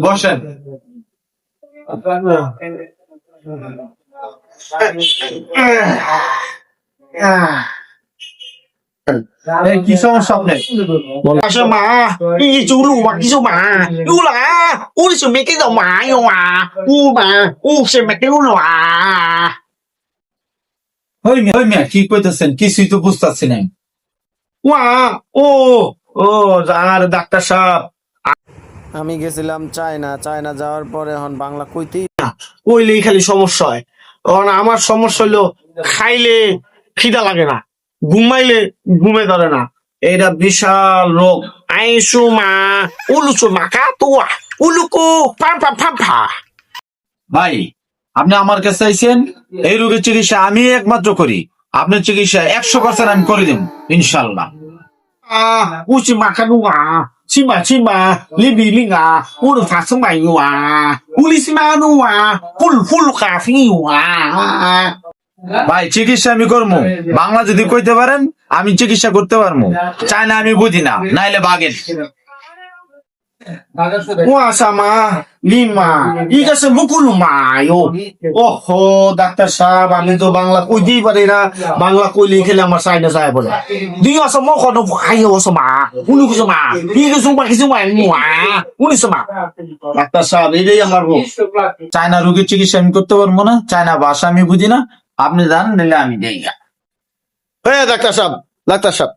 বসেন। কি সমস্যা আপনার?干什么？你走路嘛？你走嘛？有啦，我是没给到嘛用啊，我嘛，我是没给了啊。ওই মিয়া কি কইতেছেন? কিছুই তো বুঝতেছি না। ওয়া ও ও আর ডাক্তার সাহেব আমি গেছিলাম চায়না যাওয়ার পরে এখন বাংলা কইতেই কইলেই খালি সমস্যা হয়। কারণ আমার সমস্যা হলো খাইলে খিদা লাগে না, ঘুমাইলে ঘুমে ধরে না। এটা বিশাল রোগ। আইসু মা উলুচু মা কাতুয়া উলুকু পাম্পা পাম্পা। ভাই, আপনি আমার কাছে আইছেন, এই রোগের চিকিৎসা আমি একমাত্র করি। আপনার চিকিৎসা 100% আমি করে দেব ইনশাল্লাহ। uci makan uang, cima libi linga, ulu fasung mayu uli simanu full kafi ভাই, চিকিৎসা আমি করবো। বাংলা যদি কইতে পারেন আমি চিকিৎসা করতে পারবো। চায়না আমি বুঝি না, নাইলে বাগেন। Wah sama 5, iga semukulu mayo. Oh, Doctor Sahab, আমি তো বাংলা কইতেই পারি না। বাংলা কইলে খেলে আমার সাইনা যায় বলে। Dia semua kono ayo sama. Ulu sama. Iga semua mua. Ulu sama. Doctor Sahab, এটাই আমার রোগ। চায়না রোগের চিকিৎসা আমি করতে পারবো না, চায়না ভাষা আমি বুঝি না। আপনি জান, নিলে আমি দেই। Doctor Sahab,